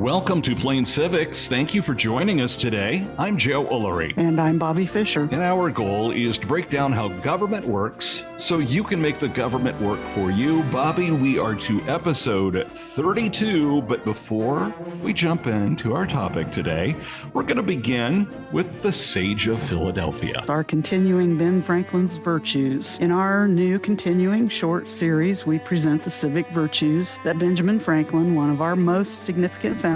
Welcome to Plain Civics. Thank you for joining us today. I'm Joe Ulery. And I'm Bobbi Fisher. And our goal is to break down how government works so you can make the government work for you. Bobbi, we are to episode 32, but before we jump into our topic today, we're going to begin with the Sage of Philadelphia. Our continuing Ben Franklin's virtues. In our new continuing short series, we present the civic virtues that Benjamin Franklin, one of our most significant founders,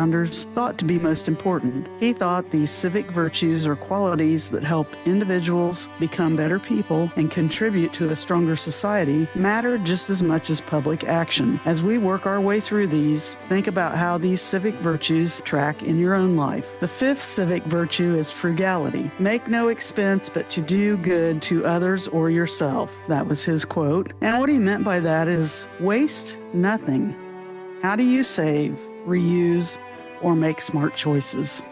thought to be most important. He thought these civic virtues are qualities that help individuals become better people and contribute to a stronger society matter just as much as public action. As we work our way through these, think about how these civic virtues track in your own life. The fifth civic virtue is frugality. Make no expense but to do good to others or yourself. That was his quote. And what he meant by that is waste nothing. How do you save, reuse, or make smart choices?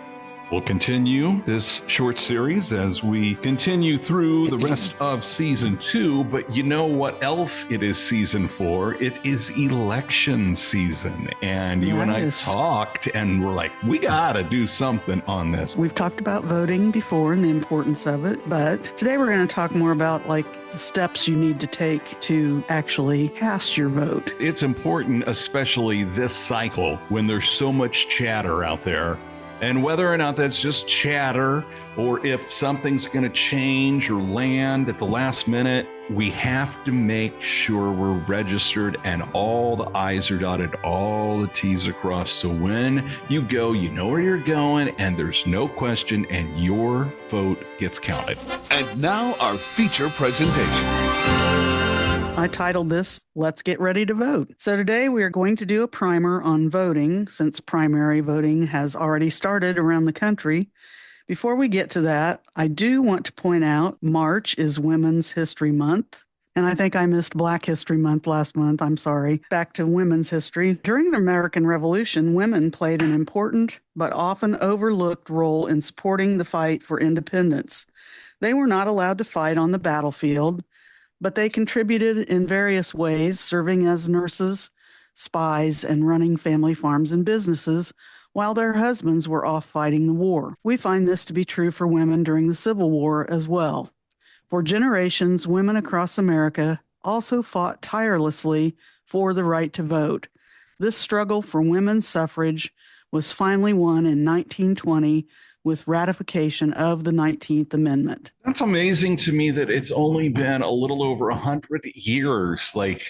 We'll continue this short series as we continue through the rest of season 2, but you know what else it is season 4? It is election season. And you and I talked and we're like, we gotta do something on this. We've talked about voting before and the importance of it, but today we're going to talk more about the steps you need to take to actually cast your vote. It's important, especially this cycle when there's so much chatter out there. And whether or not that's just chatter or if something's going to change or land at the last minute, we have to make sure we're registered and all the I's are dotted, all the T's are crossed. So when you go, you know where you're going and there's no question and your vote gets counted. And now our feature presentation. I titled this, Let's Get Ready to Vote. So today we are going to do a primer on voting since primary voting has already started around the country. Before we get to that, I do want to point out March is Women's History Month. And I think I missed Black History Month last month. I'm sorry. Back to women's history. During the American Revolution, women played an important but often overlooked role in supporting the fight for independence. They were not allowed to fight on the battlefield, but they contributed in various ways, serving as nurses, spies, and running family farms and businesses while their husbands were off fighting the war. We find this to be true for women during the Civil War as well. For generations, women across America also fought tirelessly for the right to vote. This struggle for women's suffrage was finally won in 1920 with ratification of the 19th Amendment. That's amazing to me that it's only been a little over 100 years. Right.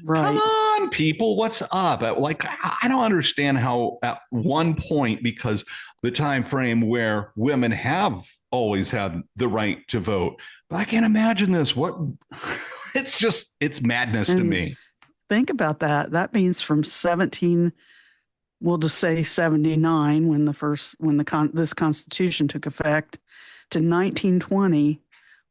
Come on, people, what's up? I don't understand how at one point, because the time frame where women have always had the right to vote, but I can't imagine this. It's madness to me. Think about that. That means from we'll just say 79 when this Constitution took effect to 1920,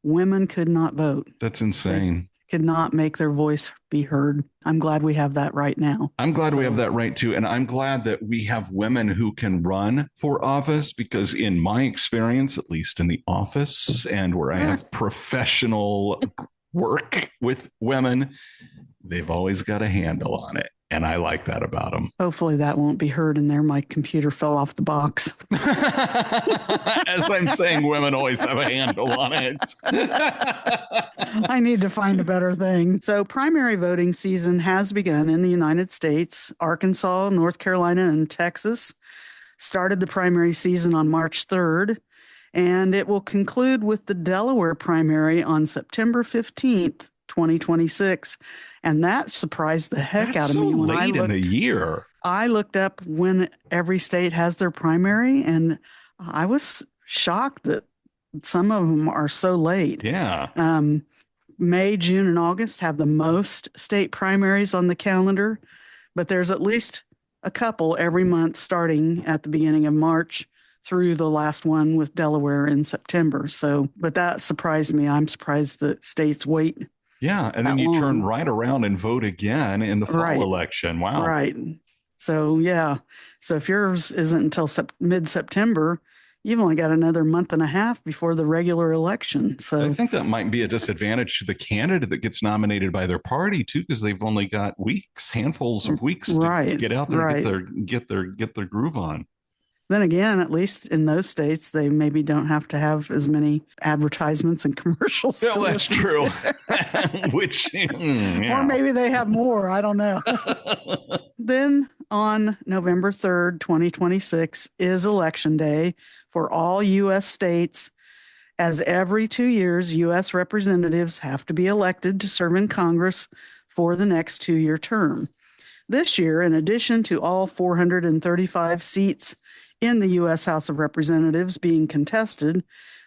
women could not vote. That's insane. They could not make their voice be heard. I'm glad we have that right now. I'm glad we have that right too. And I'm glad that we have women who can run for office because in my experience, at least in the office and where I have professional work with women, they've always got a handle on it. And I like that about them. Hopefully that won't be heard in there. My computer fell off the box. As I'm saying, women always have a handle on it. I need to find a better thing. So primary voting season has begun in the United States. Arkansas, North Carolina, and Texas started the primary season on March 3rd. And it will conclude with the Delaware primary on September 15th. 2026, and that surprised the heck out of me when I looked in the year. I looked up when every state has their primary, and I was shocked that some of them are so late. Yeah. May, June, and August have the most state primaries on the calendar, but there's at least a couple every month starting at the beginning of March through the last one with Delaware in September. But that surprised me. I'm surprised that states wait. Yeah, and then you turn right around and vote again in the fall election. Wow. Right. So, yeah. So if yours isn't until mid-September, you've only got another month and a half before the regular election. I So think that might be a disadvantage to the candidate that gets nominated by their party too, because they've only got weeks, handfuls of weeks to right, get out there right. and get their groove on. Then again, at least in those states, they maybe don't have to have as many advertisements and commercials. Well, to that's listen true. to. Which, Or maybe they have more. I don't know. Then on November 3rd, 2026 is election day for all U.S. states, as every 2 years, U.S. representatives have to be elected to serve in Congress for the next 2-year term. This year, in addition to all 435 seats in the U.S. House of Representatives being contested,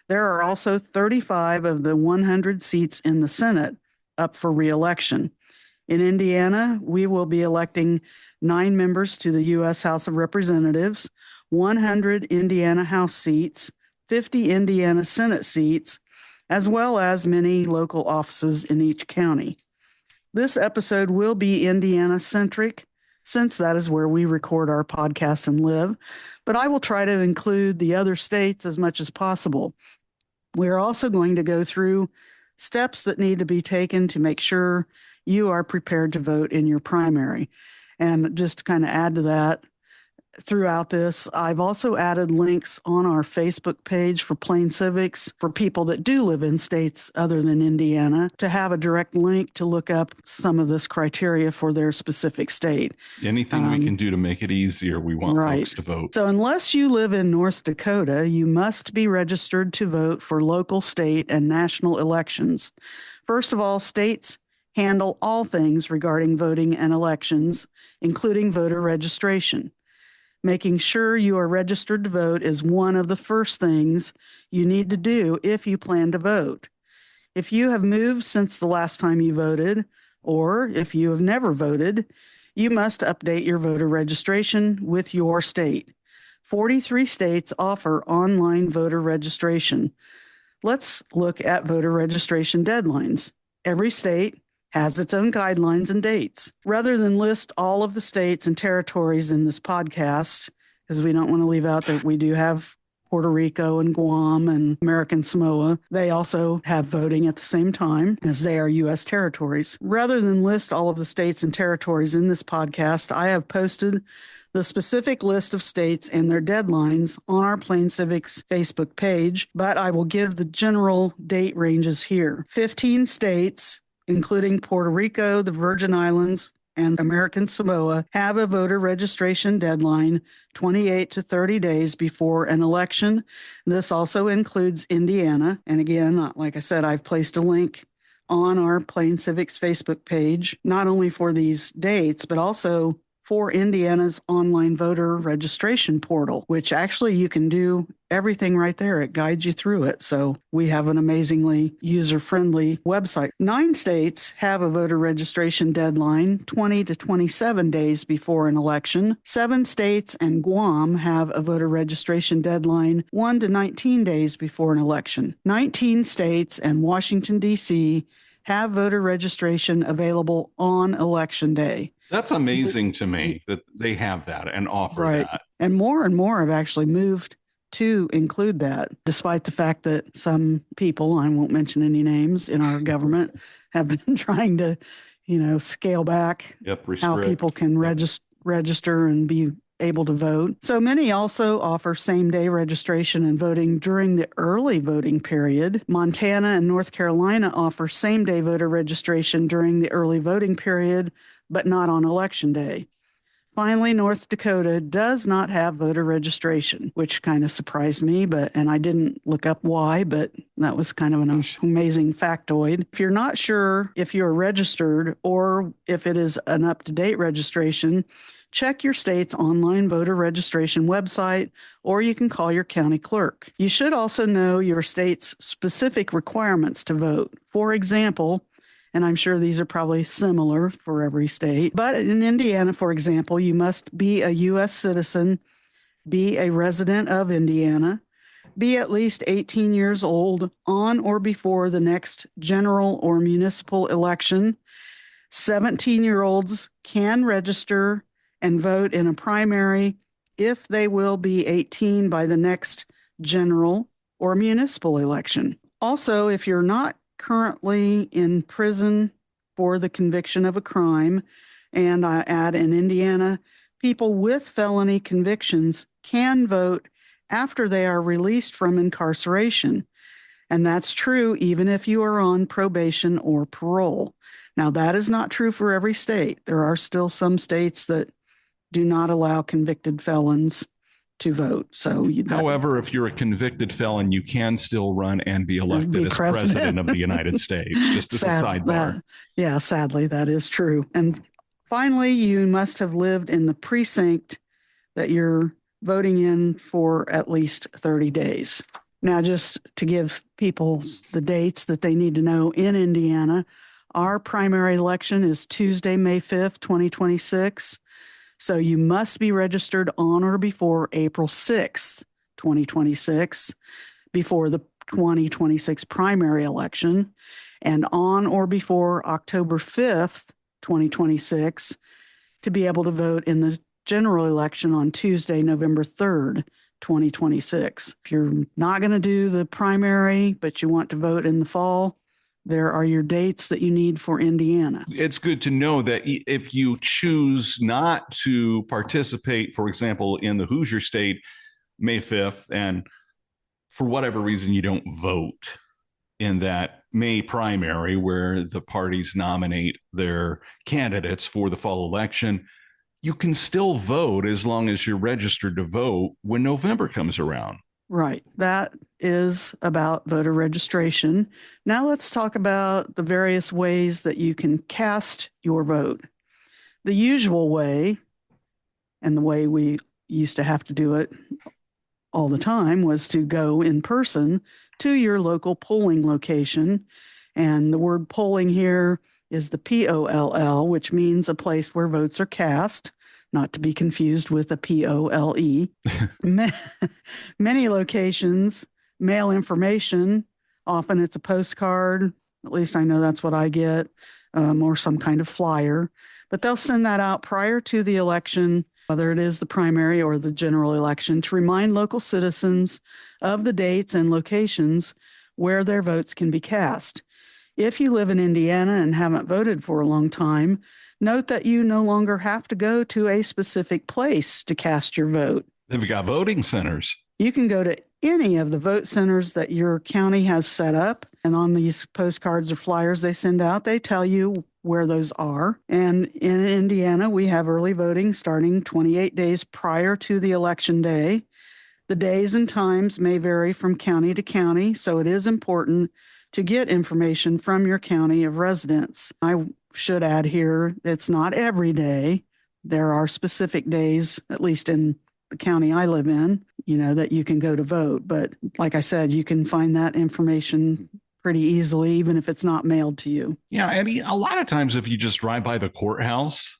there are also 35 of the 100 seats in the Senate up for re-election. In Indiana, we will be electing 9 members to the U.S. House of Representatives, 100 Indiana House seats, 50 Indiana Senate seats, as well as many local offices in each county. This episode will be Indiana-centric, since that is where we record our podcast and live, but I will try to include the other states as much as possible. We're also going to go through steps that need to be taken to make sure you are prepared to vote in your primary. And just to kind of add to that, throughout this, I've also added links on our Facebook page for Plain Civics for people that do live in states other than Indiana to have a direct link to look up some of this criteria for their specific state. Anything we can do to make it easier, we want folks to vote. So unless you live in North Dakota, you must be registered to vote for local, state, and national elections. First of all, states handle all things regarding voting and elections, including voter registration. Making sure you are registered to vote is one of the first things you need to do if you plan to vote. If you have moved since the last time you voted, or if you have never voted, you must update your voter registration with your state. 43 states offer online voter registration. Let's look at voter registration deadlines. Every state has its own guidelines and dates. Rather than list all of the states and territories in this podcast, because we don't want to leave out that we do have Puerto Rico and Guam and American Samoa, they also have voting at the same time as they are U.S. territories. Rather than list all of the states and territories in this podcast, I have posted the specific list of states and their deadlines on our Plain Civics Facebook page, but I will give the general date ranges here. 15 states, including Puerto Rico, the Virgin Islands, and American Samoa, have a voter registration deadline 28 to 30 days before an election. This also includes Indiana. And again, like I said, I've placed a link on our Plain Civics Facebook page, not only for these dates, but also for Indiana's online voter registration portal, which actually you can do everything right there. It guides you through it. So we have an amazingly user-friendly website. 9 states have a voter registration deadline 20 to 27 days before an election. 7 states and Guam have a voter registration deadline 1 to 19 days before an election. 19 states and Washington, D.C. have voter registration available on election day. That's amazing to me that they have that and offer that. And more have actually moved to include that, despite the fact that some people, I won't mention any names, in our government have been trying to, scale back how people can register and be able to vote. So many also offer same-day registration and voting during the early voting period. Montana and North Carolina offer same-day voter registration during the early voting period, but not on election day. Finally, North Dakota does not have voter registration, which kind of surprised me, and I didn't look up why, but that was kind of an amazing factoid. If you're not sure if you're registered or if it is an up-to-date registration, check your state's online voter registration website, or you can call your county clerk. You should also know your state's specific requirements to vote. For example, and I'm sure these are probably similar for every state, but in Indiana, for example, you must be a U.S. citizen, be a resident of Indiana, be at least 18 years old on or before the next general or municipal election. 17-year-olds can register and vote in a primary if they will be 18 by the next general, or municipal election. Also, if you're not currently in prison for the conviction of a crime, and I add in Indiana, people with felony convictions can vote after they are released from incarceration. And that's true even if you are on probation or parole. Now, that is not true for every state. There are still some states that do not allow convicted felons to vote. So, however, if you're a convicted felon, you can still run and be elected as president of the United States, just as a sidebar. Sadly, that is true. And finally, you must have lived in the precinct that you're voting in for at least 30 days. Now, just to give people the dates that they need to know in Indiana, our primary election is Tuesday, May 5th, 2026. So you must be registered on or before April 6th, 2026, before the 2026 primary election, and on or before October 5th, 2026, to be able to vote in the general election on Tuesday, November 3rd, 2026. If you're not going to do the primary, but you want to vote in the fall, there are your dates that you need for Indiana. It's good to know that if you choose not to participate, for example, in the Hoosier State, May 5th, and for whatever reason you don't vote in that May primary where the parties nominate their candidates for the fall election, you can still vote as long as you're registered to vote when November comes around. Right. That is about voter registration. Now let's talk about the various ways that you can cast your vote. The usual way, and the way we used to have to do it all the time, was to go in person to your local polling location. And the word polling here is the POLL, which means a place where votes are cast, not to be confused with a POLE. Many locations mail information. Often it's a postcard. At least I know that's what I get, or some kind of flyer. But they'll send that out prior to the election, whether it is the primary or the general election, to remind local citizens of the dates and locations where their votes can be cast. If you live in Indiana and haven't voted for a long time, note that you no longer have to go to a specific place to cast your vote. They've got voting centers. You can go to any of the vote centers that your county has set up. And on these postcards or flyers they send out, they tell you where those are. And in Indiana, we have early voting starting 28 days prior to the election day. The days and times may vary from county to county, so it is important to get information from your county of residence. I should add here, it's not every day. There are specific days, at least in the county I live in, that you can go to vote. But like I said, you can find that information pretty easily, even if it's not mailed to you. Yeah, and a lot of times if you just drive by the courthouse,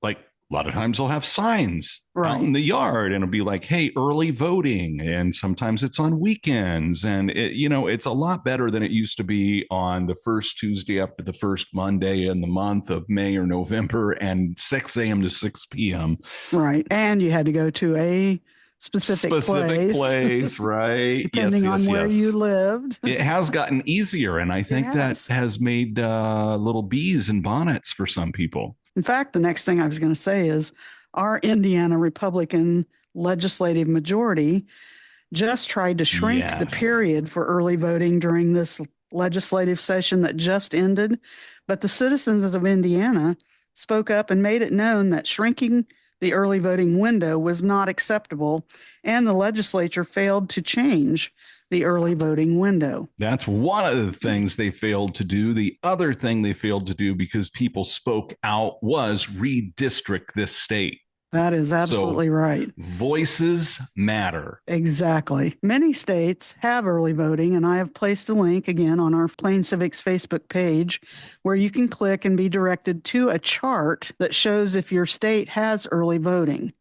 like a lot of times they'll have signs out in the yard and it'll be like, hey, early voting. And sometimes it's on weekends. And, it's a lot better than it used to be on the first Tuesday after the first Monday in the month of May or November and 6 a.m. to 6 p.m. Right. And you had to go to a specific place, right? Depending on where you lived. It has gotten easier. And I think that has made little bees and bonnets for some people. In fact, the next thing I was going to say is our Indiana Republican legislative majority just tried to shrink the period for early voting during this legislative session that just ended. But the citizens of Indiana spoke up and made it known that shrinking the early voting window was not acceptable, and the legislature failed to change the early voting window. That's one of the things they failed to do. The other thing they failed to do, because people spoke out, was redistrict this state. That is absolutely right. Voices matter. Exactly. Many states have early voting, and I have placed a link again on our Plain Civics Facebook page where you can click and be directed to a chart that shows if your state has early voting.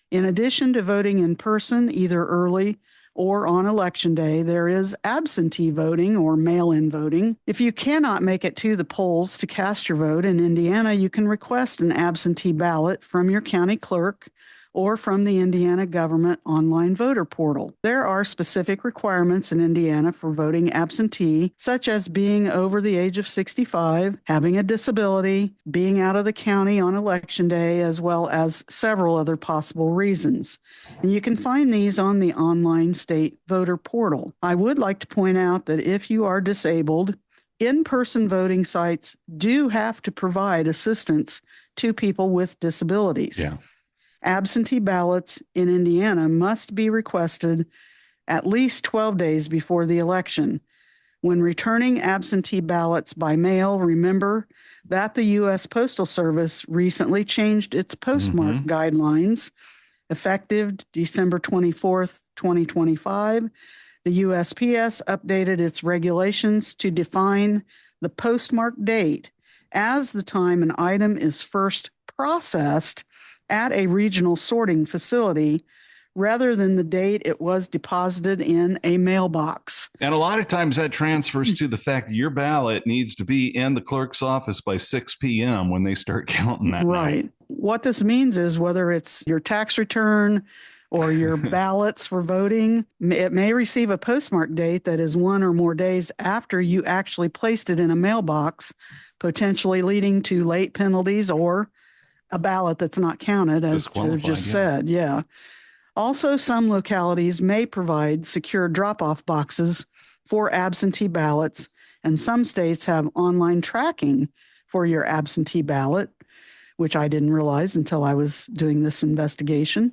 In addition to voting in person, either early or on election day, there is absentee voting or mail-in voting. If you cannot make it to the polls to cast your vote in Indiana, you can request an absentee ballot from your county clerk or from the Indiana government online voter portal. There are specific requirements in Indiana for voting absentee, such as being over the age of 65, having a disability, being out of the county on election day, as well as several other possible reasons. And you can find these on the online state voter portal. I would like to point out that if you are disabled, in-person voting sites do have to provide assistance to people with disabilities. Yeah. Absentee ballots in Indiana must be requested at least 12 days before the election. When returning absentee ballots by mail, remember that the U.S. Postal Service recently changed its postmark guidelines effective December 24th, 2025. The USPS updated its regulations to define the postmark date as the time an item is first processed at a regional sorting facility rather than the date it was deposited in a mailbox. And a lot of times that transfers to the fact that your ballot needs to be in the clerk's office by 6 p.m. when they start counting that Right. night. What this means is whether it's your tax return or your ballots for voting, it may receive a postmark date that is 1 or more days after you actually placed it in a mailbox, potentially leading to late penalties or a ballot that's not counted, as Joe just said. Yeah. Also, some localities may provide secure drop-off boxes for absentee ballots, and some states have online tracking for your absentee ballot, which I didn't realize until I was doing this investigation.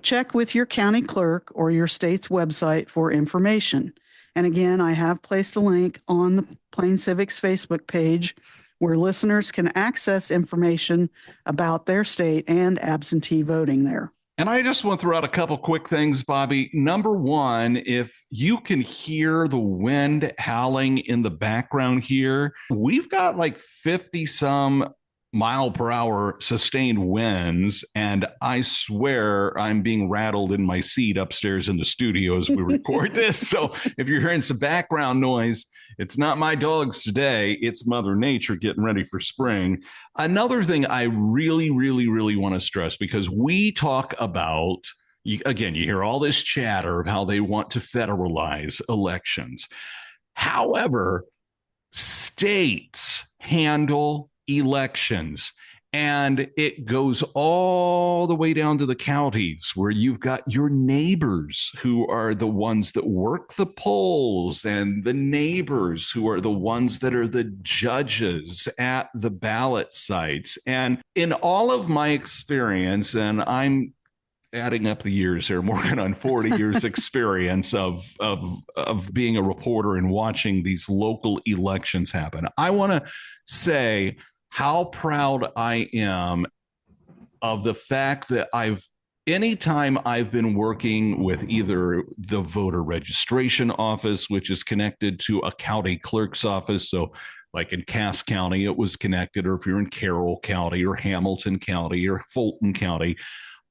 Check with your county clerk or your state's website for information. And again, I have placed a link on the Plain Civics Facebook page where listeners can access information about their state and absentee voting there. And I just want to throw out a couple quick things, Bobbi. Number one, if you can hear the wind howling in the background here, we've got like 50 some mile per hour sustained winds. And I swear I'm being rattled in my seat upstairs in the studio as we record this. So if you're hearing some background noise, it's not my dogs today. It's Mother Nature getting ready for spring. Another thing I really, really, really want to stress, because we talk about, again, you hear all this chatter of how they want to federalize elections. However, states handle elections. And it goes all the way down to the counties where you've got your neighbors who are the ones that work the polls and the neighbors who are the ones that are the judges at the ballot sites. And in all of my experience, and I'm adding up the years here, working on 40 years experience of being a reporter and watching these local elections happen, I want to say how proud I am of the fact that anytime I've been working with either the voter registration office, which is connected to a county clerk's office. So like in Cass County, it was connected, or if you're in Carroll County or Hamilton County or Fulton County,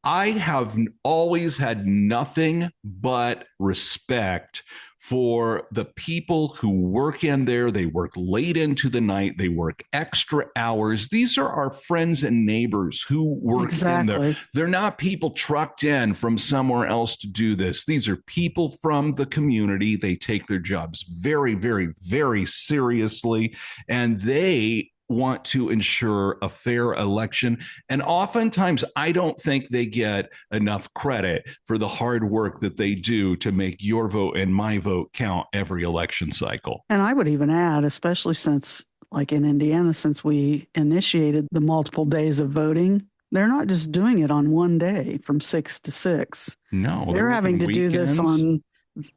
I have always had nothing but respect for the people who work in there. They work late into the night. They work extra hours. These are our friends and neighbors who work in there. They're not people trucked in from somewhere else to do this. These are people from the community. They take their jobs very, very, very seriously, and they want to ensure a fair election. And oftentimes, I don't think they get enough credit for the hard work that they do to make your vote and my vote count every election cycle. And I would even add, especially since, like in Indiana, since we initiated the multiple days of voting, they're not just doing it on one day from 6 to 6. No, they're having to do this on,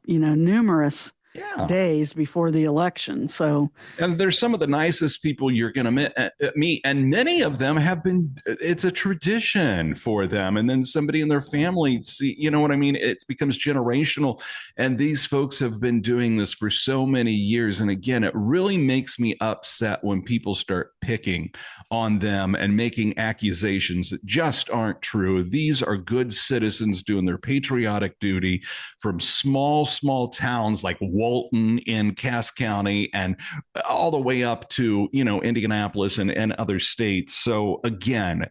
numerous days before the election. So, and there's some of the nicest people you're going to meet, and many of them have been, it's a tradition for them. And then somebody in their family, you know what I mean? It becomes generational. And these folks have been doing this for so many years. And again, it really makes me upset when people start picking on them and making accusations that just aren't true. These are good citizens doing their patriotic duty from small towns like Walton in Cass County and all the way up to, Indianapolis and other states. So again,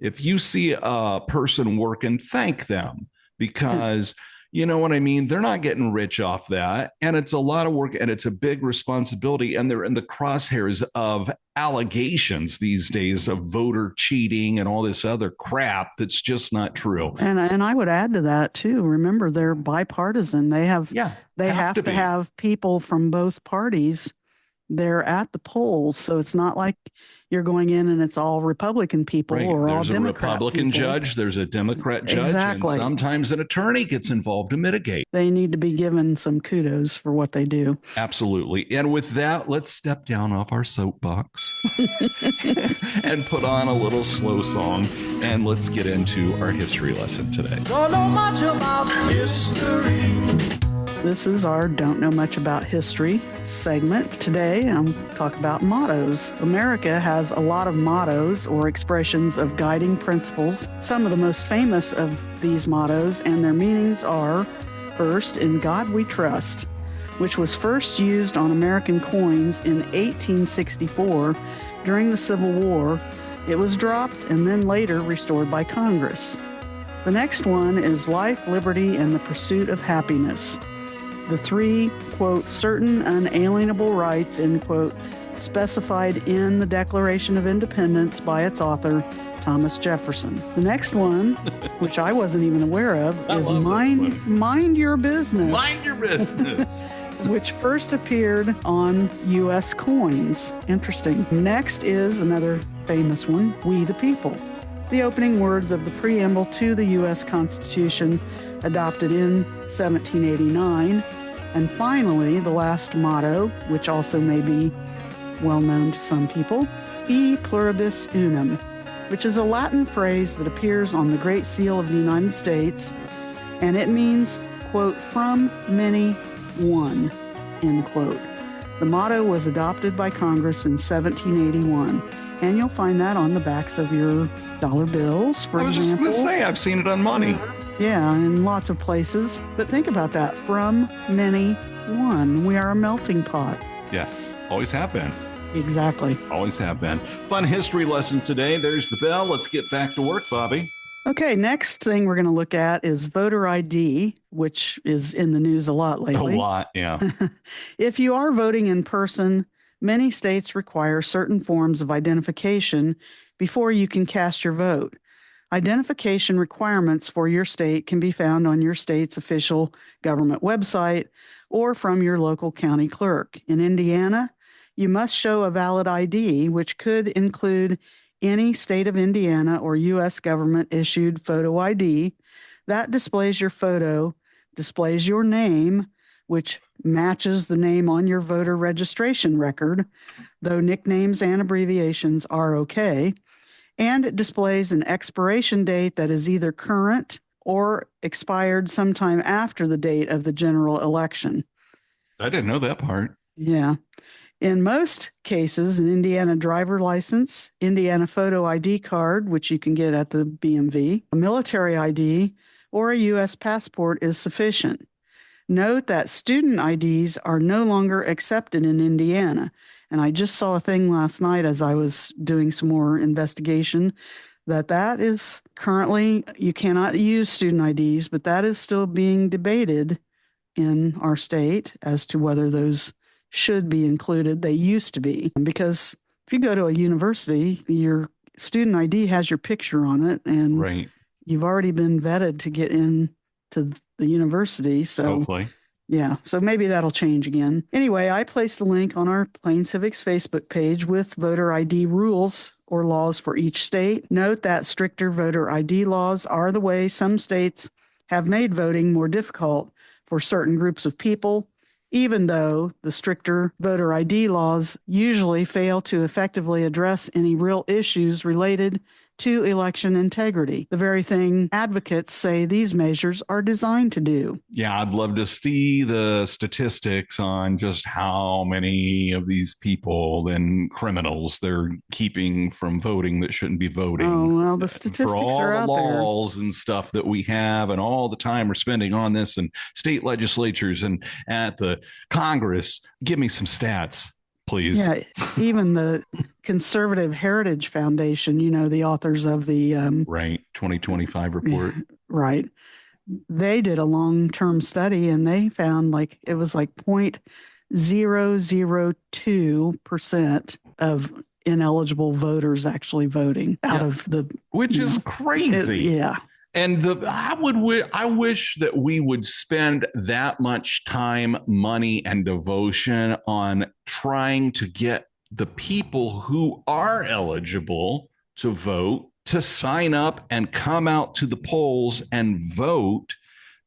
If you see a person working, thank them because you know what I mean? They're not getting rich off that. And it's a lot of work and it's a big responsibility. And they're in the crosshairs of allegations these days of voter cheating and all this other crap that's just not true. And I would add to that too. Remember, they're bipartisan. They have to have people from both parties there at the polls. So it's not like you're going in and it's all Republican people Right. or There's all Democrat a Republican people. judge, there's a Democrat judge, Exactly. and sometimes an attorney gets involved to mitigate. They need to be given some kudos for what they do. Absolutely. And with that, let's step down off our soapbox and put on a little slow song, and let's get into our history lesson today. Don't know much about history. This is our Don't Know Much About History segment. Today, I'm talking about mottos. America has a lot of mottos or expressions of guiding principles. Some of the most famous of these mottos and their meanings are, first, in God we trust, which was first used on American coins in 1864 during the Civil War. It was dropped and then later restored by Congress. The next one is life, liberty, and the pursuit of happiness. The three, quote, certain unalienable rights, end quote, specified in the Declaration of Independence by its author, Thomas Jefferson. The next one, which I wasn't even aware of, is mind your business. Mind your business. Which first appeared on U.S. coins. Interesting. Next is another famous one, We the People. The opening words of the preamble to the U.S. Constitution adopted in 1789. And finally, the last motto, which also may be well known to some people, E pluribus unum, which is a Latin phrase that appears on the Great Seal of the United States, and it means, quote, from many, one, end quote. The motto was adopted by Congress in 1781, and you'll find that on the backs of your dollar bills, for example. I was just going to say, I've seen it on money. Yeah, in lots of places. But think about that. From many, one. We are a melting pot. Yes, always have been. Exactly. Always have been. Fun history lesson today. There's the bell. Let's get back to work, Bobbi. Okay, next thing we're going to look at is voter ID, which is in the news a lot lately. A lot, yeah. If you are voting in person, many states require certain forms of identification before you can cast your vote. Identification requirements for your state can be found on your state's official government website or from your local county clerk. In Indiana, you must show a valid ID, which could include any state of Indiana or U.S. government issued photo ID that displays your photo, displays your name, which matches the name on your voter registration record, though nicknames and abbreviations are okay. And it displays an expiration date that is either current or expired sometime after the date of the general election. I didn't know that part. Yeah. In most cases, an Indiana driver license, Indiana photo ID card, which you can get at the BMV, a military ID, or a U.S. passport is sufficient. Note that student IDs are no longer accepted in Indiana. And I just saw a thing last night as I was doing some more investigation that is currently, you cannot use student IDs, but that is still being debated in our state as to whether those should be included. They used to be, because if you go to a university, your student ID has your picture on it, and right. You've already been vetted to get in to the university. So hopefully. Yeah, so maybe that'll change again. Anyway, I placed a link on our Plain Civics Facebook page with voter ID rules or laws for each state. Note that stricter voter ID laws are the way some states have made voting more difficult for certain groups of people, even though the stricter voter ID laws usually fail to effectively address any real issues related to election integrity, the very thing advocates say these measures are designed to do. Yeah, I'd love to see the statistics on just how many of these people and criminals they're keeping from voting that shouldn't be voting. Oh, well, the statistics for all are out the there. laws and stuff that we have and all the time we're spending on this and state legislatures and at the Congress. Give me some stats, please. Yeah, even the Conservative Heritage Foundation, the authors of the Right. 2025 report. right. They did a long-term study and they found like it was like 0.002% of ineligible voters actually voting out of the, which is crazy. yeah. And I wish that we would spend that much time, money, and devotion on trying to get the people who are eligible to vote to sign up and come out to the polls and vote,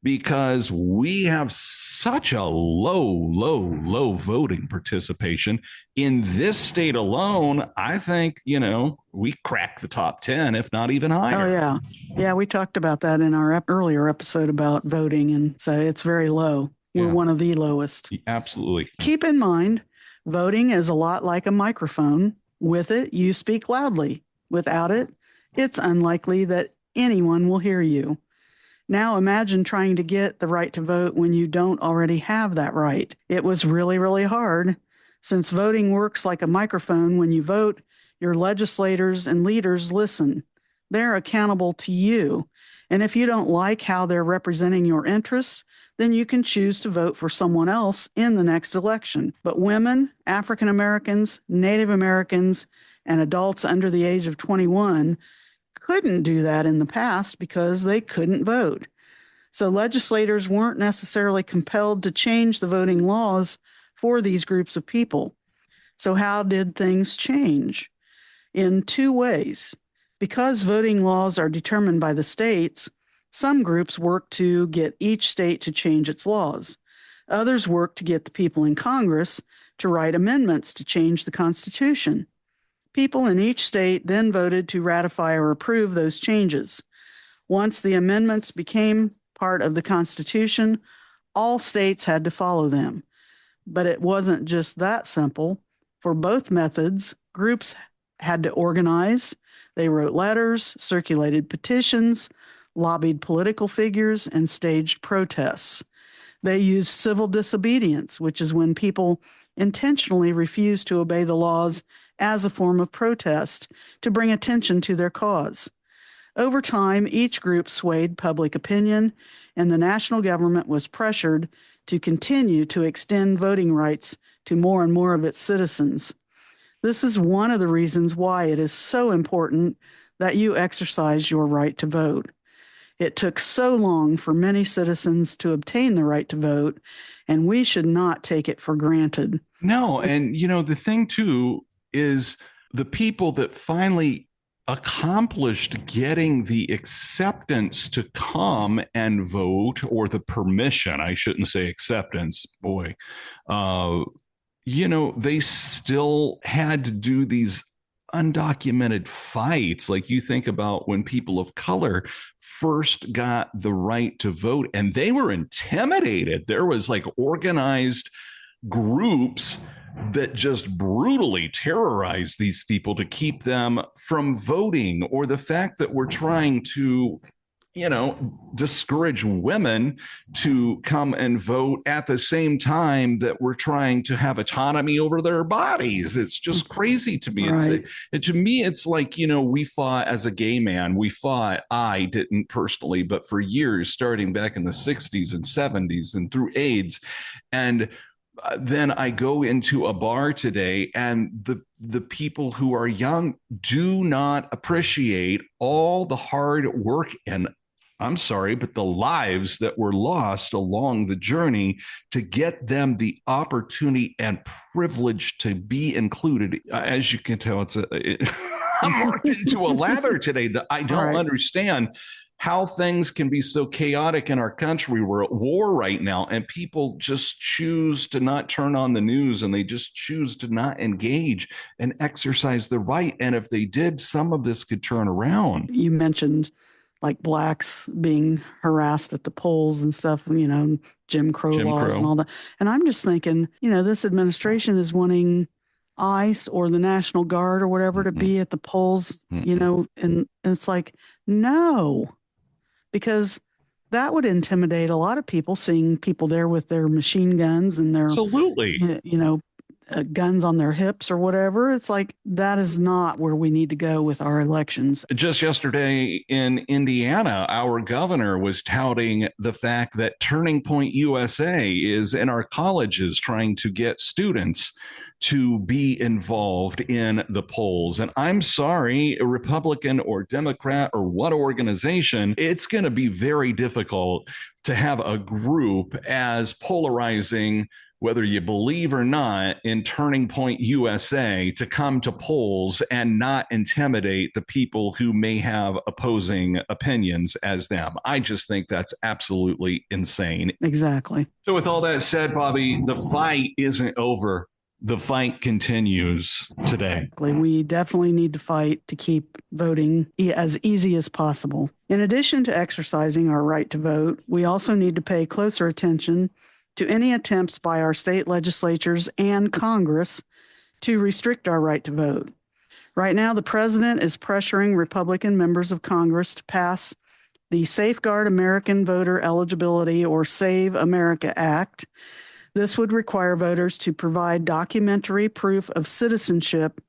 because we have such a low voting participation in this state alone. I think, we crack the top 10, if not even higher. Oh, yeah. Yeah, we talked about that in our earlier episode about voting, and so it's very low. We're one of the lowest. Absolutely. Keep in mind, voting is a lot like a microphone. With it, you speak loudly. Without it, it's unlikely that anyone will hear you. Now imagine trying to get the right to vote when you don't already have that right. It was really, really hard. Since voting works like a microphone, when you vote, your legislators and leaders listen. They're accountable to you. And if you don't like how they're representing your interests, then you can choose to vote for someone else in the next election. But women, African Americans, Native Americans, and adults under the age of 21 couldn't do that in the past because they couldn't vote. So legislators weren't necessarily compelled to change the voting laws for these groups of people. So how did things change? In two ways. Because voting laws are determined by the states, some groups work to get each state to change its laws. Others work to get the people in Congress to write amendments to change the Constitution. People in each state then voted to ratify or approve those changes. Once the amendments became part of the Constitution, all states had to follow them. But it wasn't just that simple. For both methods, groups had to organize. They wrote letters, circulated petitions, lobbied political figures, and staged protests. They used civil disobedience, which is when people intentionally refuse to obey the laws as a form of protest to bring attention to their cause. Over time, each group swayed public opinion, and the national government was pressured to continue to extend voting rights to more and more of its citizens. This is one of the reasons why it is so important that you exercise your right to vote. It took so long for many citizens to obtain the right to vote, and we should not take it for granted. No, and the thing too is the people that finally accomplished getting the acceptance to come and vote, or the permission, I shouldn't say acceptance, boy, they still had to do these undocumented fights. Like, you think about when people of color first got the right to vote and they were intimidated. There was like organized groups that just brutally terrorize these people to keep them from voting, or the fact that we're trying to, discourage women to come and vote at the same time that we're trying to have autonomy over their bodies. It's just crazy to me. Right. To me, it's like, we fought as a gay man. I didn't personally, but for years, starting back in the 60s and 70s and through AIDS. And then I go into a bar today, and the people who are young do not appreciate all the hard work and, I'm sorry, but the lives that were lost along the journey to get them the opportunity and privilege to be included. As you can tell, I'm marked into a lather today. I don't understand how things can be so chaotic in our country. We're at war right now, and people just choose to not turn on the news, and they just choose to not engage and exercise the right. And if they did, some of this could turn around. You mentioned like blacks being harassed at the polls and stuff, Jim Crow laws and all that. And I'm just thinking, this administration is wanting ICE or the National Guard or whatever to be at the polls, and it's like, no, because that would intimidate a lot of people, seeing people there with their machine guns and their, absolutely, guns on their hips or whatever. It's like that is not where we need to go with our elections. Just yesterday in Indiana, our governor was touting the fact that Turning Point USA is in our colleges trying to get students to be involved in the polls. And I'm sorry, a Republican or Democrat or what organization, it's going to be very difficult to have a group as polarizing, whether you believe or not, in Turning Point USA to come to polls and not intimidate the people who may have opposing opinions as them. I just think that's absolutely insane. Exactly. So with all that said, Bobbi, the fight isn't over. The fight continues today. We definitely need to fight to keep voting as easy as possible. In addition to exercising our right to vote, we also need to pay closer attention to any attempts by our state legislatures and Congress to restrict our right to vote. Right now, the president is pressuring Republican members of Congress to pass the Safeguard American Voter Eligibility, or Save America Act. This would require voters to provide documentary proof of citizenship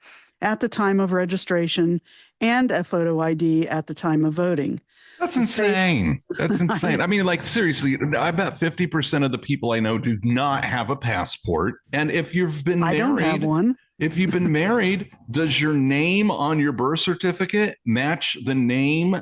at the time of registration and a photo ID at the time of voting. That's insane. That's insane. I mean, like, seriously, I bet 50% of the people I know do not have a passport. And if you've been married, I don't have one. If you've been married, does your name on your birth certificate match the name?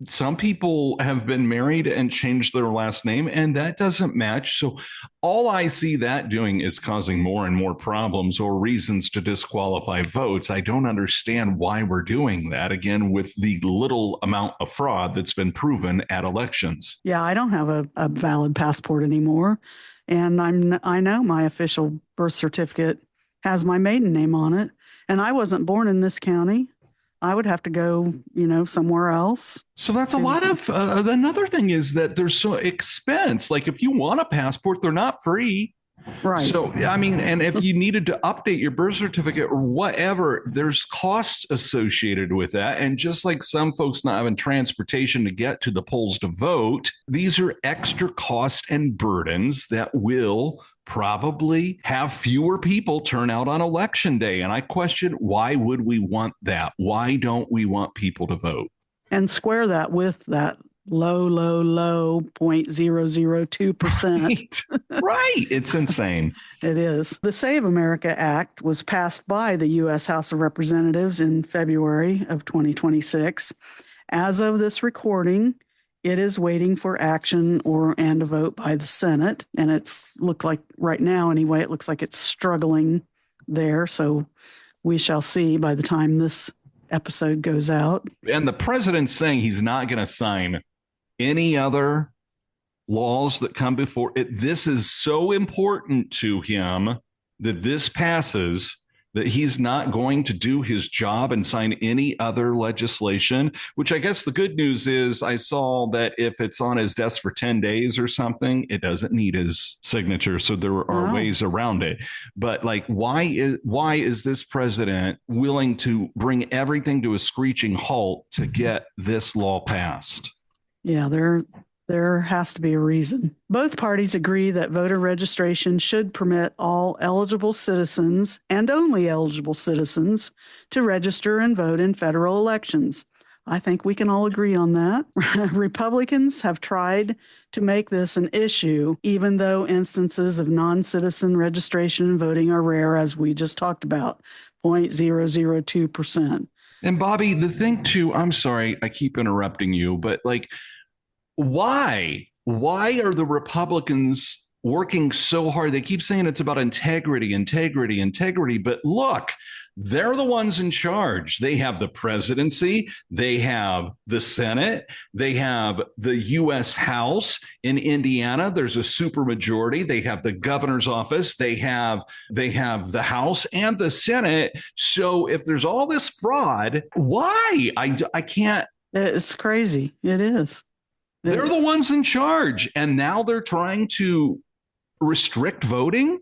Some people have been married and changed their last name, and that doesn't match. So all I see that doing is causing more and more problems or reasons to disqualify votes. I don't understand why we're doing that, again, with the little amount of fraud that's been proven at elections. Yeah, I don't have a valid passport anymore. And I know my official birth certificate has my maiden name on it. And I wasn't born in this county. I would have to go, somewhere else. So that's a lot of, another thing is that there's so expense. Like if you want a passport, they're not free. Right. So, I mean, and if you needed to update your birth certificate or whatever, there's costs associated with that. And just like some folks not having transportation to get to the polls to vote, these are extra costs and burdens that will probably have fewer people turn out on election day. And I question, why would we want that? Why don't we want people to vote? And square that with that low 0.002%. Right. Right. It's insane. It is. The Save America Act was passed by the U.S. House of Representatives in February of 2026. As of this recording, it is waiting for action and a vote by the Senate. And it's looked like right now, anyway, it looks like it's struggling there. So we shall see by the time this episode goes out. And the president's saying he's not going to sign any other laws that come before it. This is so important to him that this passes that he's not going to do his job and sign any other legislation, which I guess the good news is I saw that if it's on his desk for 10 days or something, it doesn't need his signature. So there are ways around it. But like, why is this president willing to bring everything to a screeching halt to get this law passed? Yeah, there has to be a reason. Both parties agree that voter registration should permit all eligible citizens and only eligible citizens to register and vote in federal elections. I think we can all agree on that. Republicans have tried to make this an issue, even though instances of non-citizen registration and voting are rare, as we just talked about, 0.002%. And Bobbi, the thing too, I'm sorry, I keep interrupting you, but like, why are the Republicans working so hard? They keep saying it's about integrity, but look, they're the ones in charge. They have the presidency, they have the Senate, they have the U.S. House. In Indiana, there's a supermajority. They have the governor's office, they have the House and the Senate. So if there's all this fraud, why? I can't. It's crazy. It is. They're the ones in charge, and now they're trying to restrict voting.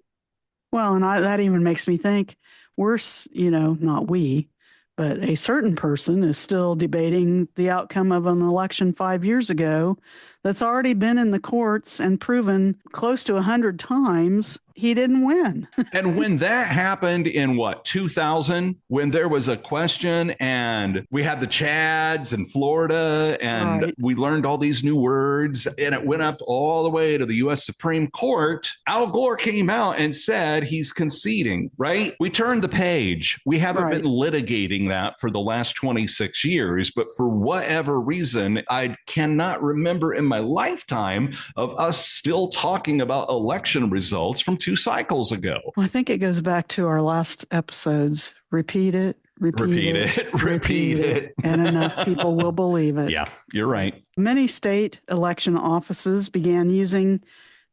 Well, and that even makes me think worse, not we, but a certain person is still debating the outcome of an election 5 years ago that's already been in the courts and proven close to 100 times he didn't win. And when that happened in 2000, when there was a question and we had the Chads in Florida and Right. we learned all these new words and it went up all the way to the U.S. Supreme Court, Al Gore came out and said he's conceding, right? We turned the page. We haven't Right. been litigating that for the last 26 years, but for whatever reason, I cannot remember in my lifetime of us still talking about election results from 2 cycles ago. Well, I think it goes back to our last episodes. Repeat it, repeat it, and enough people will believe it. Yeah, you're right. Many state election offices began using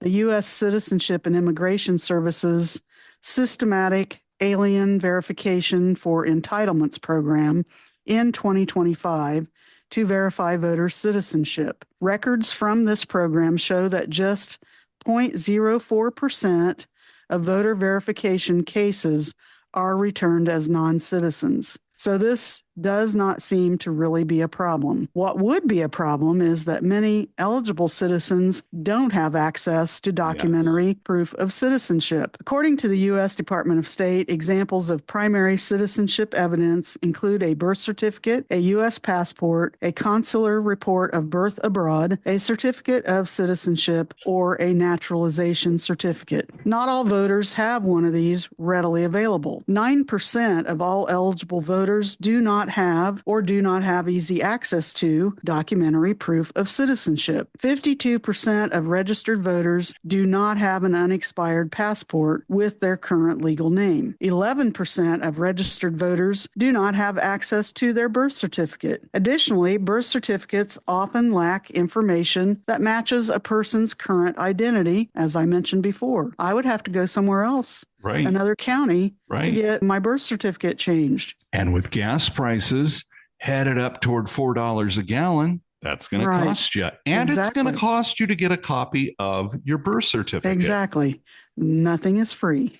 the U.S. Citizenship and Immigration Services Systematic Alien Verification for Entitlements program in 2025 to verify voter citizenship. Records from this program show that just 0.04% of voter verification cases are returned as non-citizens. So this does not seem to really be a problem. What would be a problem is that many eligible citizens don't have access to documentary proof of citizenship. According to the U.S. Department of State, examples of primary citizenship evidence include a birth certificate, a U.S. passport, a consular report of birth abroad, a certificate of citizenship, or a naturalization certificate. Not all voters have one of these readily available. 9% of all eligible voters do not have or do not have easy access to documentary proof of citizenship. 52% of registered voters do not have an unexpired passport with their current legal name. 11% of registered voters do not have access to their birth certificate. Additionally, birth certificates often lack information that matches a person's current identity, as I mentioned before. I would have to go somewhere else. Right. Another county Right. to get my birth certificate changed. And with gas prices headed up toward $4 a gallon, that's going to cost you. And it's going to cost you to get a copy of your birth certificate. Exactly. Nothing is free.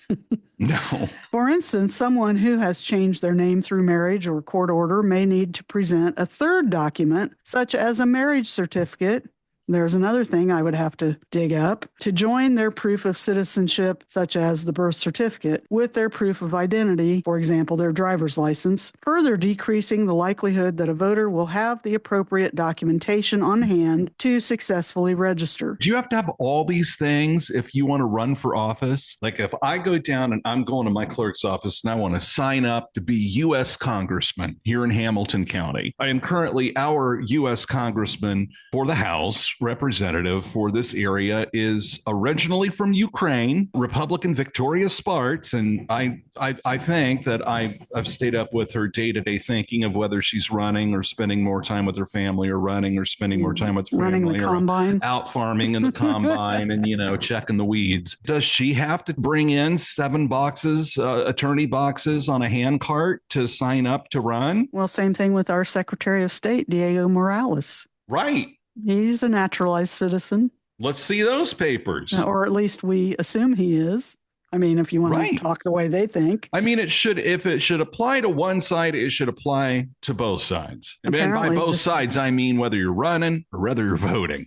No. For instance, someone who has changed their name through marriage or court order may need to present a third document, such as a marriage certificate. There's another thing I would have to dig up to join their proof of citizenship, such as the birth certificate, with their proof of identity, for example, their driver's license, further decreasing the likelihood that a voter will have the appropriate documentation on hand to successfully register. Do you have to have all these things if you want to run for office? Like if I go down and I'm going to my clerk's office and I want to sign up to be U.S. Congressman here in Hamilton County. I am currently our U.S. Congressman for the House. Representative for this area is originally from Ukraine, Republican Victoria Spartz, and I think that I've stayed up with her day-to-day thinking of whether she's running or spending more time with her family, or running or spending more time with running family, the or combine, out farming in the combine, and checking the weeds. Does she have to bring in 7 boxes, attorney boxes, on a hand cart to sign up to run? Well, same thing with our Secretary of State, Diego Morales. Right. He's a naturalized citizen. Let's see those papers. Or at least we assume he is. I mean, if you want to talk the way they think. I mean, if it should apply to one side, it should apply to both sides. And by both sides, I mean whether you're running or whether you're voting.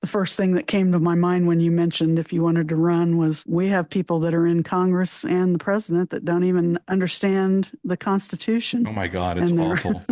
The first thing that came to my mind when you mentioned if you wanted to run was we have people that are in Congress and the president that don't even understand the Constitution. Oh, my God. It's awful.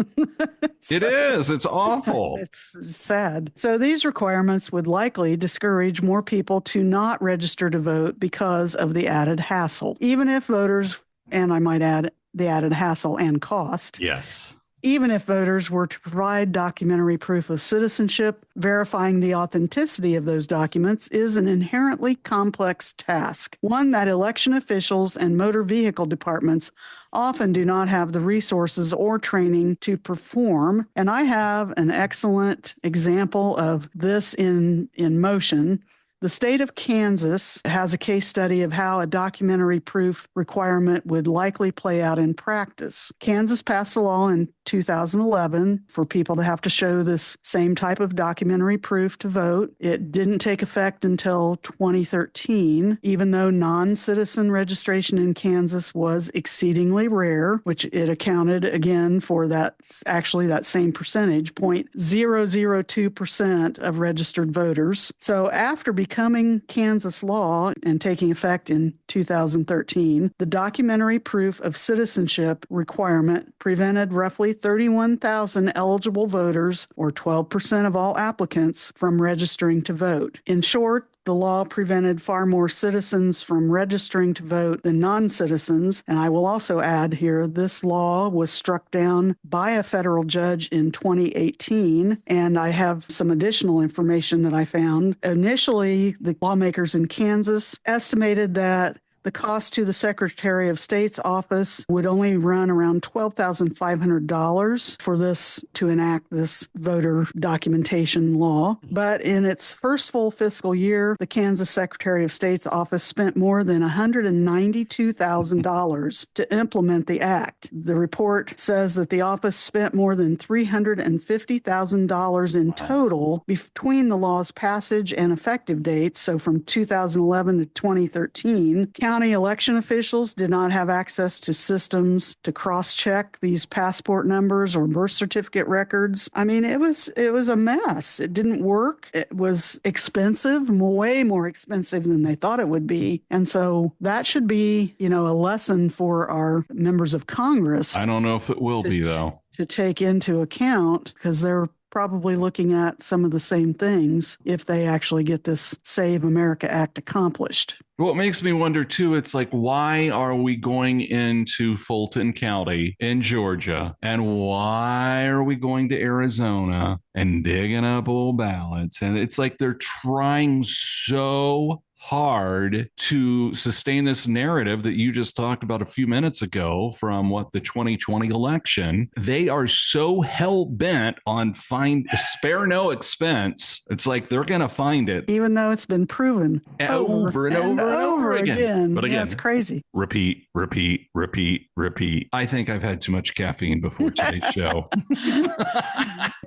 It is. It's awful. It's sad. So these requirements would likely discourage more people to not register to vote because of the added hassle. Even if voters, and I might add the added hassle and cost. Yes. Even if voters were to provide documentary proof of citizenship, verifying the authenticity of those documents is an inherently complex task, one that election officials and motor vehicle departments often do not have the resources or training to perform. And I have an excellent example of this in motion. The state of Kansas has a case study of how a documentary proof requirement would likely play out in practice. Kansas passed a law in 2011 for people to have to show this same type of documentary proof to vote. It didn't take effect until 2013, even though non-citizen registration in Kansas was exceedingly rare, which it accounted again for that same percentage, 0.002% of registered voters. So after becoming Kansas law and taking effect in 2013, the documentary proof of citizenship requirement prevented roughly 31,000 eligible voters, or 12% of all applicants, from registering to vote. In short, the law prevented far more citizens from registering to vote than non-citizens. And I will also add here, this law was struck down by a federal judge in 2018. And I have some additional information that I found. Initially, the lawmakers in Kansas estimated that the cost to the Secretary of State's office would only run around $12,500 for this to enact this voter documentation law. But in its first full fiscal year, the Kansas Secretary of State's office spent more than $192,000 to implement the act. The report says that the office spent more than $350,000 in total between the law's passage and effective dates, so from 2011 to 2013. County election officials did not have access to systems to cross-check these passport numbers or birth certificate records. I mean, it was a mess. It didn't work. It was expensive, way more expensive than they thought it would be. And so that should be, a lesson for our members of Congress. I don't know if it will be, though. To take into account, because they're probably looking at some of the same things if they actually get this Save America Act accomplished. What makes me wonder, too, it's like, why are we going into Fulton County in Georgia? And why are we going to Arizona and digging up old ballots? And it's like they're trying so hard to sustain this narrative that you just talked about a few minutes ago from the 2020 election. They are so hell-bent on spare no expense. It's like they're going to find it. Even though it's been proven over and over again. But again, yeah, it's crazy. Repeat. I think I've had too much caffeine before today's show.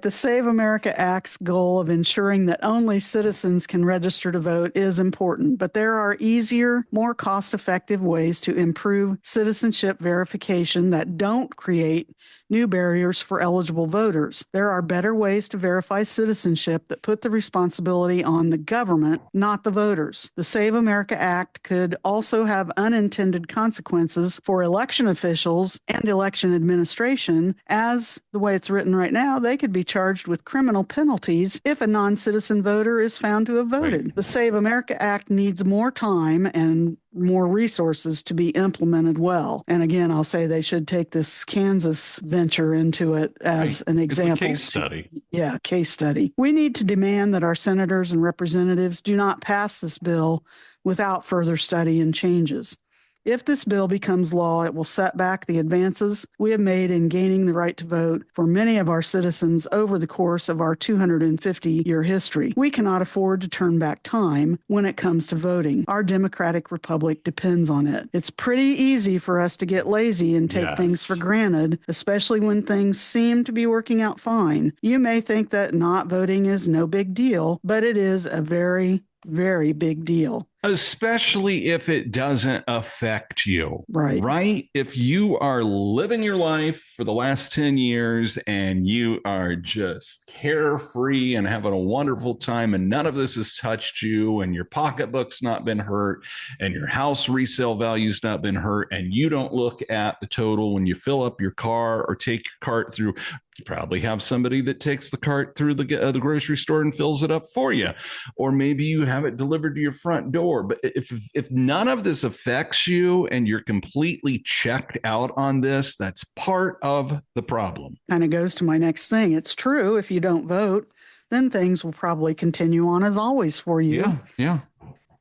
The Save America Act's goal of ensuring that only citizens can register to vote is important, but there are easier, more cost-effective ways to improve citizenship verification that don't create new barriers for eligible voters. There are better ways to verify citizenship that put the responsibility on the government, not the voters. The Save America Act could also have unintended consequences for election officials and election administration. As the way it's written right now, they could be charged with criminal penalties if a non-citizen voter is found to have voted. Right. The Save America Act needs more time and more resources to be implemented well. And again, I'll say they should take this Kansas venture into it as an example. It's a case study. Yeah, case study. We need to demand that our senators and representatives do not pass this bill without further study and changes. If this bill becomes law, it will set back the advances we have made in gaining the right to vote for many of our citizens over the course of our 250-year history. We cannot afford to turn back time when it comes to voting. Our democratic republic depends on it. It's pretty easy for us to get lazy and take things for granted, especially when things seem to be working out fine. You may think that not voting is no big deal, but it is a very, very big deal. Especially if it doesn't affect you. Right. If you are living your life for the last 10 years and you are just carefree and having a wonderful time and none of this has touched you and your pocketbook's not been hurt and your house resale value's not been hurt and you don't look at the total when you fill up your car or take your cart through, you probably have somebody that takes the cart through the grocery store and fills it up for you. Or maybe you have it delivered to your front door. But if none of this affects you and you're completely checked out on this, that's part of the problem. Kind of goes to my next thing. It's true. If you don't vote, then things will probably continue on as always for you. Yeah.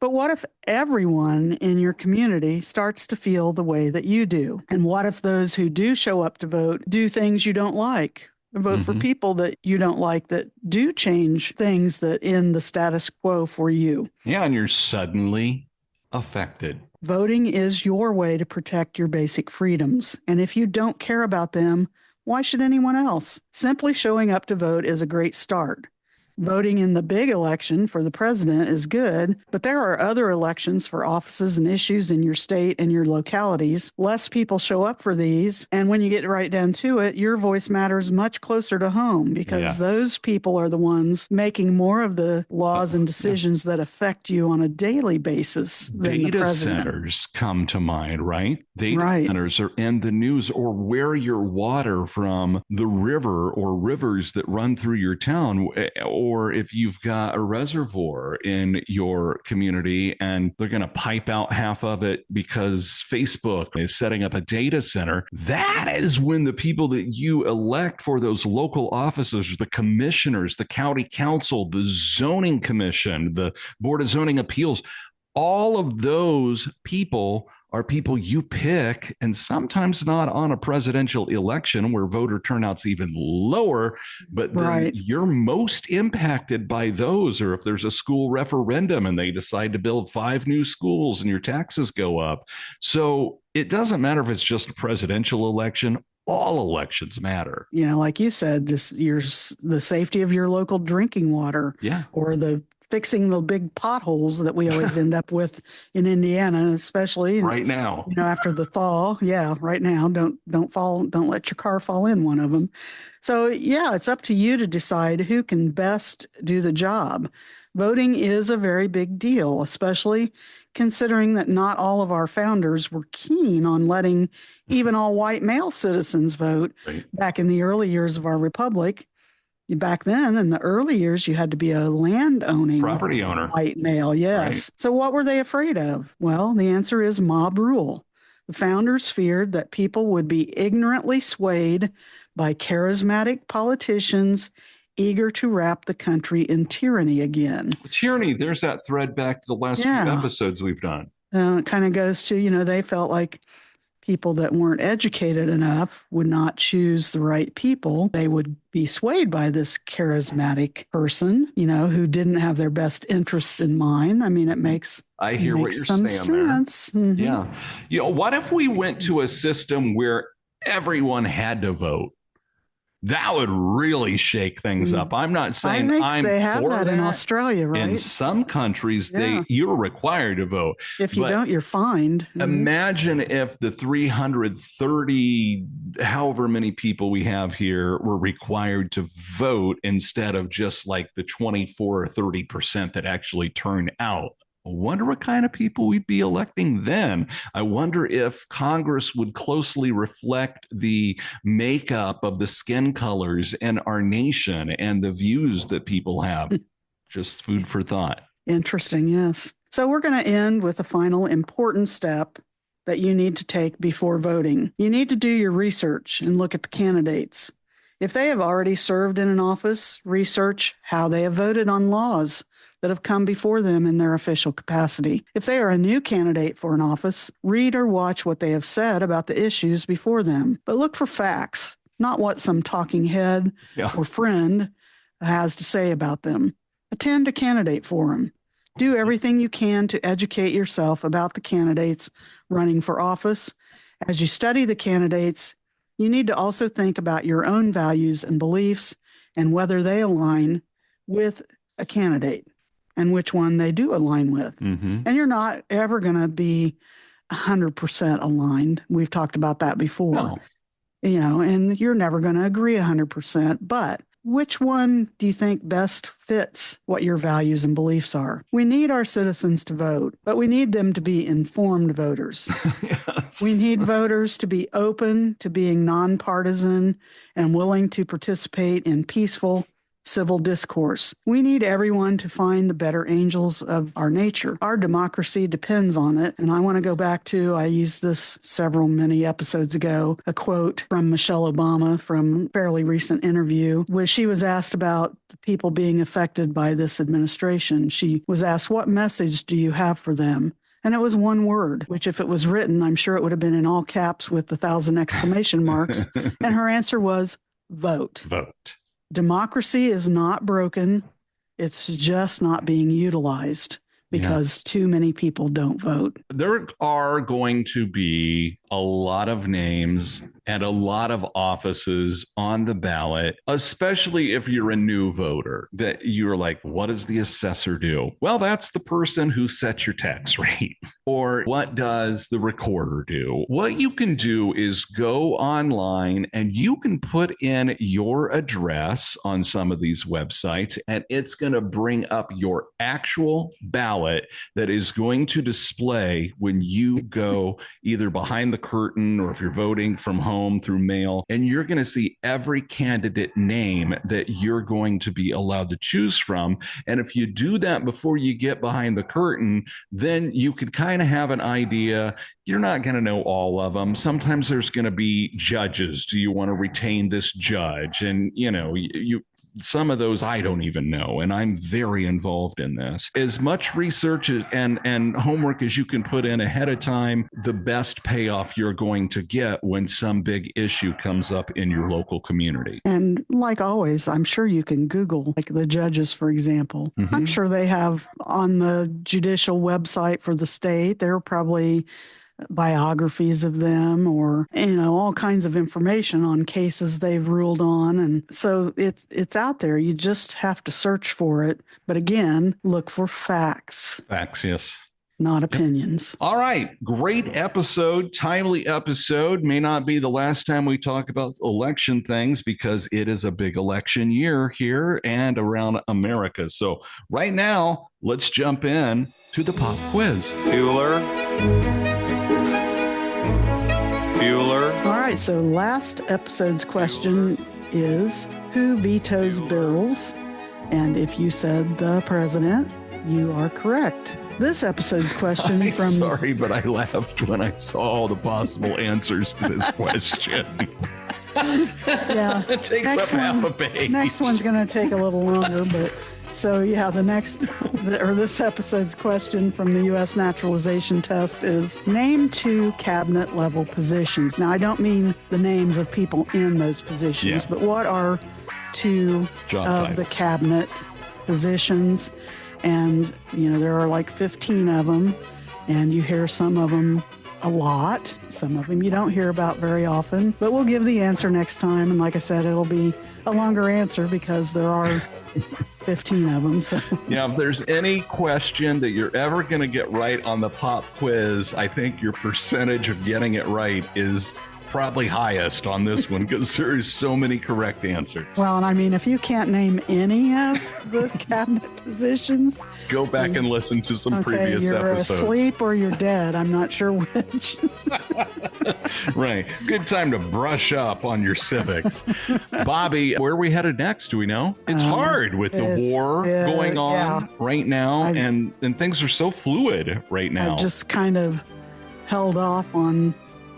But what if everyone in your community starts to feel the way that you do? And what if those who do show up to vote do things you don't like? Vote for Mhm. people that you don't like that do change things that end the status quo for you. Yeah, and you're suddenly affected. Voting is your way to protect your basic freedoms. And if you don't care about them, why should anyone else? Simply showing up to vote is a great start. Voting in the big election for the president is good, but there are other elections for offices and issues in your state and your localities. Less people show up for these. And when you get right down to it, your voice matters much closer to home because Yes. those people are the ones making more of the laws and decisions that affect you on a daily basis than the Data president. centers come to mind, right? Data Right. centers are in the news, or where your water from the river or rivers that run through your town, or if you've got a reservoir in your community and they're going to pipe out half of it because Facebook is setting up a data center. That is when the people that you elect for those local offices, the commissioners, the county council, the zoning commission, the board of zoning appeals, all of those people are people you pick, and sometimes not on a presidential election where voter turnout's even lower, but then Right. you're most impacted by those. Or if there's a school referendum and they decide to build 5 new schools and your taxes go up. So it doesn't matter if it's just a presidential election. All elections matter. You know, like you said, just the safety of your local drinking water, Yeah. or the fixing the big potholes that we always end up with in Indiana, especially Right now. you know, after the thaw. Yeah, right now, don't let your car fall in one of them. So yeah, it's up to you to decide who can best do the job. Voting is a very big deal, especially considering that not all of our founders were keen on letting even all white male citizens vote Right. back in the early years of our republic. Back then, in the early years, you had to be a land-owning Property owner. white male. Yes. So what were they afraid of? Well, the answer is mob rule. The founders feared that people would be ignorantly swayed by charismatic politicians eager to wrap the country in tyranny again. Tyranny, there's that thread back to the last few Yeah. episodes we've done. It kind of goes to, you know, they felt like people that weren't educated enough would not choose the right people. They would be swayed by this charismatic person, you know, who didn't have their best interests in mind. I mean, I hear what you're some saying sense. Mhm. there. Yeah. You know, what if we went to a system where everyone had to vote? That would really shake things up. I'm not I saying think I'm they have for that in Australia, In right? some countries, Yeah. you're required to vote. If you But don't, you're fined. Mhm. imagine if the 330, however many people we have here, were required to vote instead of just like the 24 or 30% that actually turn out. I wonder what kind of people we'd be electing then. I wonder if Congress would closely reflect the makeup of the skin colors in our nation and the views that people have. Just food for thought. Interesting, yes. So we're going to end with a final important step that you need to take before voting. You need to do your research and look at the candidates. If they have already served in an office, research how they have voted on laws that have come before them in their official capacity. If they are a new candidate for an office, read or watch what they have said about the issues before them. But look for facts, not what some talking head or friend has to say about them. Attend a candidate forum. Do everything you can to educate yourself about the candidates running for office. As you study the candidates, you need to also think about your own values and beliefs and whether they align with a candidate and which one they do align with. Mm-hmm. And you're not ever going to be 100% aligned. We've talked about that before. No. You know, and you're never going to agree 100%, but which one do you think best fits what your values and beliefs are? We need our citizens to vote, but we need them to be informed voters. Yes. We need voters to be open to being nonpartisan and willing to participate in peaceful civil discourse. We need everyone to find the better angels of our nature. Our democracy depends on it. And I want to go back to, I used this many episodes ago, a quote from Michelle Obama from a fairly recent interview, where she was asked about people being affected by this administration. She was asked, what message do you have for them? And it was one word, which if it was written, I'm sure it would have been in all caps with 1,000 exclamation marks. And her answer was, vote. Vote. Democracy is not broken. It's just not being utilized because too many people don't vote. There are going to be a lot of names and a lot of offices on the ballot, especially if you're a new voter, that you're like, what does the assessor do? Well, that's the person who sets your tax rate. Or what does the recorder do? What you can do is go online and you can put in your address on some of these websites, and it's going to bring up your actual ballot that is going to display when you go either behind the curtain or if you're voting from home through mail, and you're going to see every candidate name that you're going to be allowed to choose from. And if you do that before you get behind the curtain, then you could kind of have an idea. You're not going to know all of them. Sometimes there's going to be judges. Do you want to retain this judge? And, you some of those I don't even know, and I'm very involved in this. As much research and homework as you can put in ahead of time, the best payoff you're going to get when some big issue comes up in your local community. And like always, I'm sure you can Google, like the judges, for example. Mm-hmm. I'm sure they have on the judicial website for the state, there are probably biographies of them or, all kinds of information on cases they've ruled on. And so it's out there. You just have to search for it. But again, look for facts. Facts, yes. Not opinions. All right. Great episode, timely episode. May not be the last time we talk about election things because it is a big election year here and around America. So right now, let's jump in to the pop quiz. Bueller. All right. So last episode's question is, who vetoes bills? And if you said the president, you are correct. This episode's question Sorry, but I laughed when I saw all the possible answers to this question. Yeah. It takes up half a page. Next one's going to take a little longer, but so this episode's question from the U.S. naturalization test is, name 2 cabinet level positions. Now, I don't mean the names of people in those positions, but what are 2 job of titles. The cabinet positions? And, there are like 15 of them, and you hear some of them a lot. Some of them you don't hear about very often, but we'll give the answer next time. And like I said, it'll be a longer answer because there are 15 of them. So yeah, if there's any question that you're ever going to get right on the pop quiz, I think your percentage of getting it right is probably highest on this one because there's so many correct answers. Well, and I mean, if you can't name any of the cabinet positions, go back and listen to some previous you're episodes. Asleep or you're dead. I'm not sure which. Right. Good time to brush up on your civics. Bobbi, where are we headed next? Do we know? It's hard with the war going on right now, and things are so fluid right now. I've just kind of held off on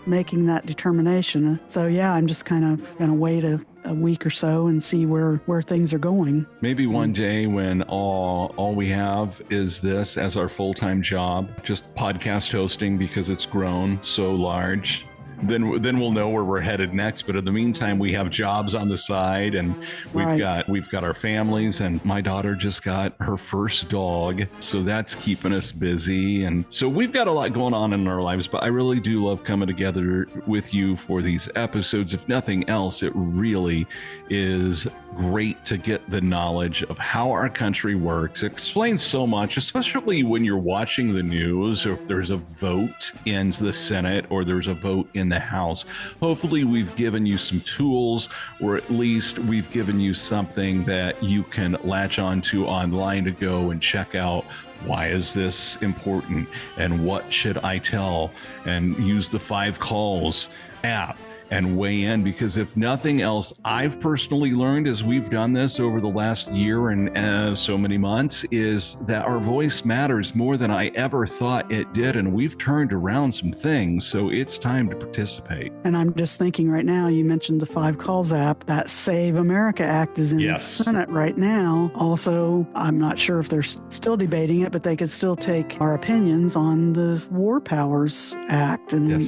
making that determination. So yeah, I'm just kind of going to wait a week or so and see where things are going. Maybe one day when all we have is this as our full-time job, just podcast hosting because it's grown so large. Then we'll know where we're headed next. But in the meantime, we have jobs on the side, and we've got our families. And my daughter just got her first dog, so that's keeping us busy. And so we've got a lot going on in our lives. But I really do love coming together with you for these episodes. If nothing else, it really is great to get the knowledge of how our country works. It explains so much, especially when you're watching the news, or if there's a vote in the Senate or there's a vote in the House. Hopefully we've given you some tools, or at least we've given you something that you can latch onto online to go and check out. Why is this important? And what should I tell? And use the 5 Calls app and weigh in, because if nothing else, I've personally learned as we've done this over the last year and so many months, is that our voice matters more than I ever thought it did, and we've turned around some things, so it's time to participate. And I'm just thinking right now, you mentioned the 5 Calls app. That Save America Act is in the Senate right now. Also, I'm not sure if they're still debating it, but they could still take our opinions on the War Powers Act. And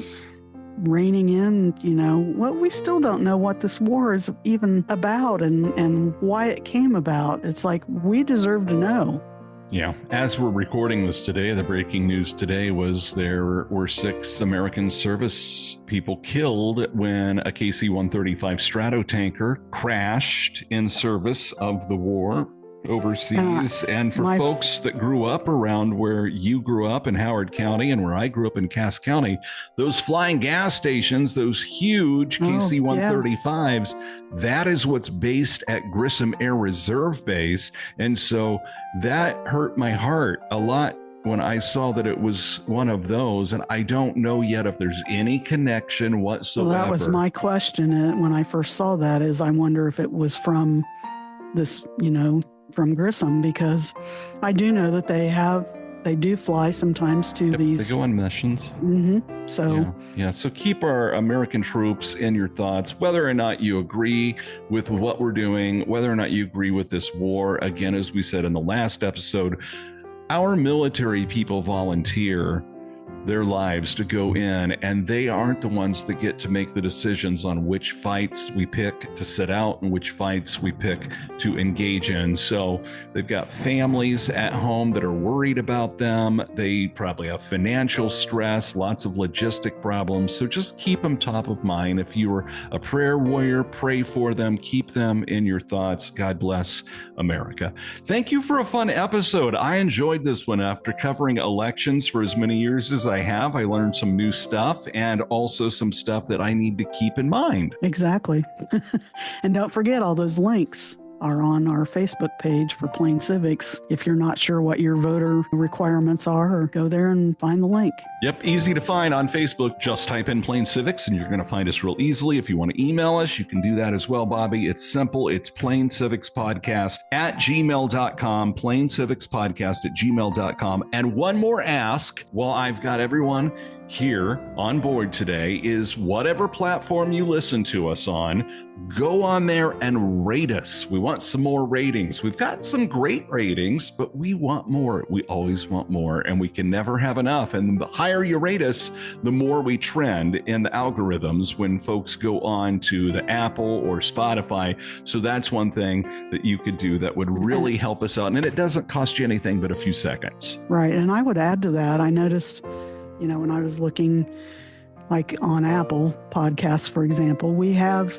reining in, we still don't know what this war is even about and why it came about. It's like we deserve to know. Yeah. As we're recording this today, the breaking news today was there were 6 American service people killed when a KC-135 Stratotanker crashed in service of the war overseas. And for folks that grew up around where you grew up in Howard County and where I grew up in Cass County, those flying gas stations, those huge KC-135s, that is what's based at Grissom Air Reserve Base. And so that hurt my heart a lot when I saw that it was one of those, and I don't know yet if there's any connection whatsoever. Well, that was my question when I first saw that, is I wonder if it was from this, from Grissom, because I do know that they do fly sometimes to these. They go on missions. Mm-hmm. So yeah. So keep our American troops in your thoughts, whether or not you agree with what we're doing, whether or not you agree with this war. Again, as we said in the last episode, our military people volunteer their lives to go in, and they aren't the ones that get to make the decisions on which fights we pick to sit out and which fights we pick to engage in. So they've got families at home that are worried about them. They probably have financial stress, lots of logistic problems. So just keep them top of mind. If you are a prayer warrior, pray for them, keep them in your thoughts. God bless America. Thank you for a fun episode. I enjoyed this one. After covering elections for as many years as I have, I learned some new stuff and also some stuff that I need to keep in mind. Exactly. And don't forget, all those links are on our Facebook page for Plain Civics. If you're not sure what your voter requirements are, or go there and find the link. Yep, easy to find on Facebook. Just type in Plain Civics and you're going to find us real easily. If you want to email us, you can do that as well, Bobby. It's simple. It's plaincivicspodcast@gmail.com, plaincivicspodcast@gmail.com. And one more ask while I've got everyone here on board today is whatever platform you listen to us on, go on there and rate us. We want some more ratings. We've got some great ratings, but we want more. We always want more, and we can never have enough. And the higher you rate us, the more we trend in the algorithms when folks go on to the Apple or Spotify. So that's one thing that you could do that would really help us out. And it doesn't cost you anything but a few seconds. Right. And I would add to that, I noticed, when I was looking like on Apple Podcasts, for example, we have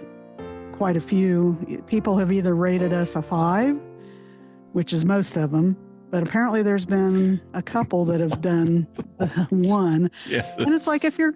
quite a few people have either rated us a 5, which is most of them, but apparently there's been a couple that have done 1. Yeah. And it's like, if you're,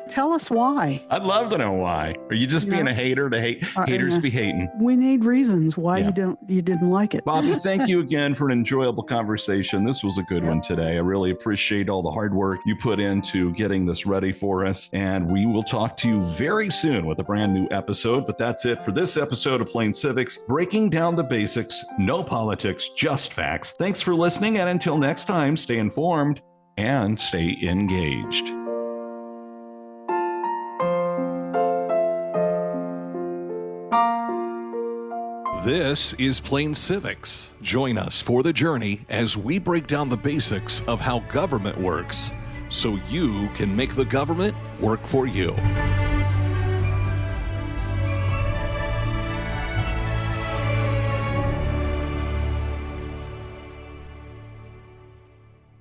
tell us why. I'd love to know why. Are you just being a hater to hate? Haters be hating. We need reasons why you didn't like it. Bobby, thank you again for an enjoyable conversation. This was a good one today. I really appreciate all the hard work you put into getting this ready for us. And we will talk to you very soon with a brand new episode. But that's it for this episode of Plain Civics, breaking down the basics, no politics, just facts. Thanks for listening. And until next time, stay informed and stay engaged. This is Plain Civics. Join us for the journey as we break down the basics of how government works so you can make the government work for you.